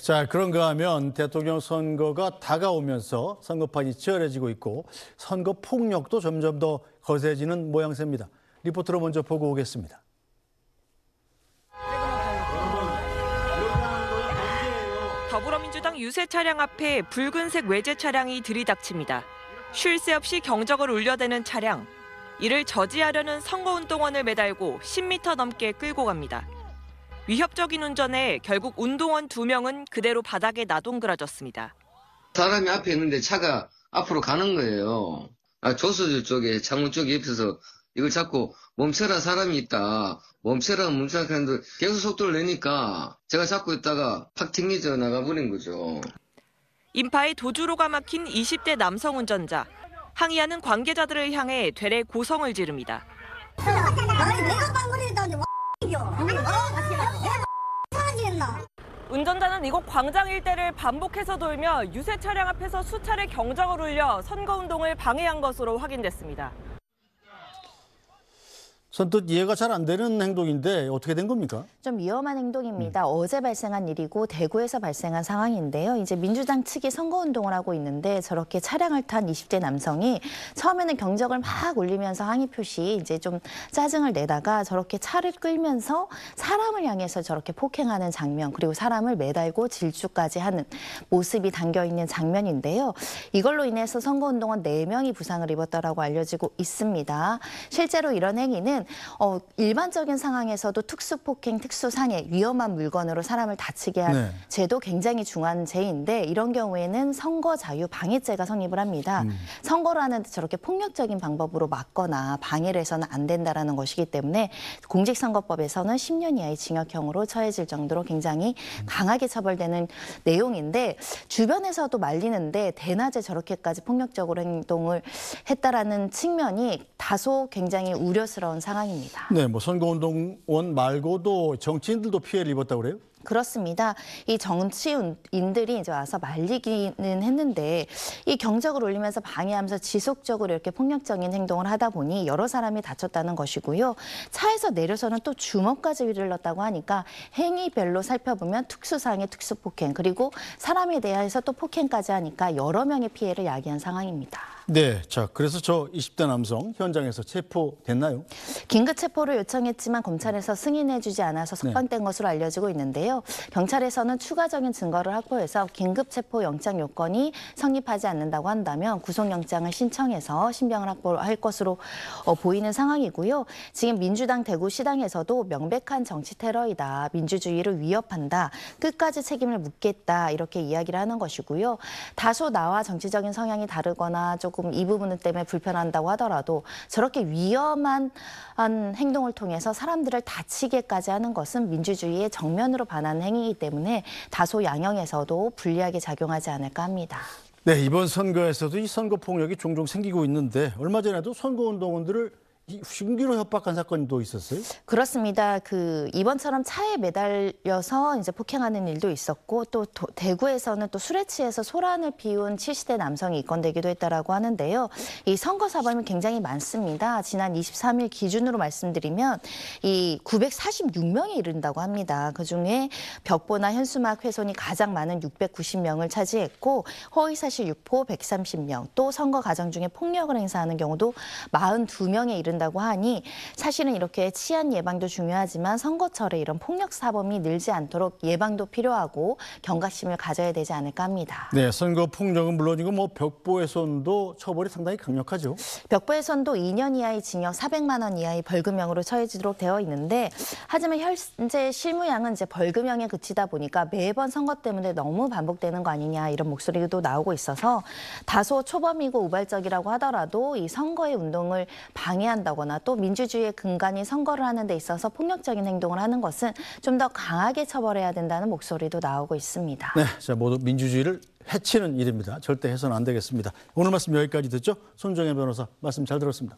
자, 그런가 하면 대통령 선거가 다가오면서 선거판이 치열해지고 있고 선거 폭력도 점점 더 거세지는 모양새입니다. 리포트로 먼저 보고 오겠습니다. 더불어민주당 유세 차량 앞에 붉은색 외제 차량이 들이닥칩니다. 쉴 새 없이 경적을 울려대는 차량. 이를 저지하려는 선거운동원을 매달고 10m 넘게 끌고 갑니다. 위협적인 운전에 결국 운동원 2명은 그대로 바닥에 나동그라졌습니다. 사람이 앞에 있는데 차가 앞으로 가는 거예요. 조수조 쪽에 창문 쪽에 옆에서 이걸 잡고 멈춰라, 사람이 있다. 멈춰라 하는데 계속 속도를 내니까 제가 잡고 있다가 팍 튕겨져 나가버린 거죠. 인파에 도주로가 막힌 20대 남성 운전자. 항의하는 관계자들을 향해 되레 고성을 지릅니다. 운전자는 이곳 광장 일대를 반복해서 돌며 유세 차량 앞에서 수차례 경적을 울려 선거운동을 방해한 것으로 확인됐습니다. 선뜻 이해가 잘 안 되는 행동인데 어떻게 된 겁니까? 좀 위험한 행동입니다. 어제 발생한 일이고 대구에서 발생한 상황인데요. 이제 민주당 측이 선거운동을 하고 있는데 저렇게 차량을 탄 20대 남성이 처음에는 경적을 막 울리면서 항의 표시 이제 좀 짜증을 내다가 저렇게 차를 끌면서 사람을 향해서 저렇게 폭행하는 장면 그리고 사람을 매달고 질주까지 하는 모습이 담겨 있는 장면인데요. 이걸로 인해서 선거운동원 4명이 부상을 입었다라고 알려지고 있습니다. 실제로 이런 행위는 일반적인 상황에서도 특수폭행, 특수상해, 위험한 물건으로 사람을 다치게 한 죄도 굉장히 중한 죄인데 이런 경우에는 선거 자유 방해죄가 성립을 합니다. 선거를 하는데 저렇게 폭력적인 방법으로 막거나 방해를 해서는 안 된다라는 것이기 때문에 공직선거법에서는 10년 이하의 징역형으로 처해질 정도로 굉장히 강하게 처벌되는 내용인데 주변에서도 말리는데 대낮에 저렇게까지 폭력적으로 행동을 했다라는 측면이 다소 굉장히 우려스러운 상황입니다. 네, 뭐 선거운동원 말고도 정치인들도 피해를 입었다고 그래요? 그렇습니다. 이 정치인들이 이제 와서 말리기는 했는데 이 경적을 울리면서 방해하면서 지속적으로 이렇게 폭력적인 행동을 하다 보니 여러 사람이 다쳤다는 것이고요. 차에서 내려서는 또 주먹까지 휘둘렀다고 하니까 행위별로 살펴보면 특수상해, 특수폭행 그리고 사람에 대해서 또 폭행까지 하니까 여러 명의 피해를 야기한 상황입니다. 네, 자 그래서 저 20대 남성 현장에서 체포됐나요? 긴급 체포를 요청했지만 검찰에서 승인해주지 않아서 석방된 것으로 알려지고 있는데요. 경찰에서는 추가적인 증거를 확보해서 긴급 체포 영장 요건이 성립하지 않는다고 한다면 구속영장을 신청해서 신병을 확보할 것으로 보이는 상황이고요. 지금 민주당 대구시당에서도 명백한 정치 테러이다. 민주주의를 위협한다. 끝까지 책임을 묻겠다. 이렇게 이야기를 하는 것이고요. 다소 나와 정치적인 성향이 다르거나 조금 이 부분 때문에 불편한다고 하더라도 저렇게 위험한 행동을 통해서 사람들을 다치게까지 하는 것은 민주주의의 정면으로 반하는 행위이기 때문에 다소 양형에서도 불리하게 작용하지 않을까 합니다. 네, 이번 선거에서도 이 선거 폭력이 종종 생기고 있는데 얼마 전에도 선거운동원들을 흉기로 협박한 사건도 있었어요? 그렇습니다. 이번처럼 차에 매달려서 이제 폭행하는 일도 있었고 또 대구에서는 또 술에 취해서 소란을 피운 70대 남성이 입건되기도 했다라고 하는데요. 이 선거 사범이 굉장히 많습니다. 지난 23일 기준으로 말씀드리면 이 946명에 이른다고 합니다. 그중에 벽보나 현수막 훼손이 가장 많은 690명을 차지했고 허위사실 유포 130명, 또 선거 과정 중에 폭력을 행사하는 경우도 42명에 이른다고 하니 사실은 이렇게 치안 예방도 중요하지만 선거철에 이런 폭력 사범이 늘지 않도록 예방도 필요하고 경각심을 가져야 되지 않을까 합니다. 네, 선거 폭력은 물론이고 뭐 벽보훼손도 처벌이 상당히 강력하죠. 벽보훼손도 2년 이하의 징역 400만 원 이하의 벌금형으로 처해지도록 되어 있는데 하지만 현재 실무양은 이제 벌금형에 그치다 보니까 매번 선거 때문에 너무 반복되는 거 아니냐 이런 목소리도 나오고 있어서 다소 초범이고 우발적이라고 하더라도 이 선거의 운동을 방해한다거나 또 민주주의의 근간인 선거를 하는 데 있어서 폭력적인 행동을 하는 것은 좀 더 강하게 처벌해야 된다는 목소리도 나오고 있습니다. 네, 자 모두 민주주의를 해치는 일입니다. 절대 해서는 안 되겠습니다. 오늘 말씀 여기까지 듣죠. 손정혜 변호사 말씀 잘 들었습니다.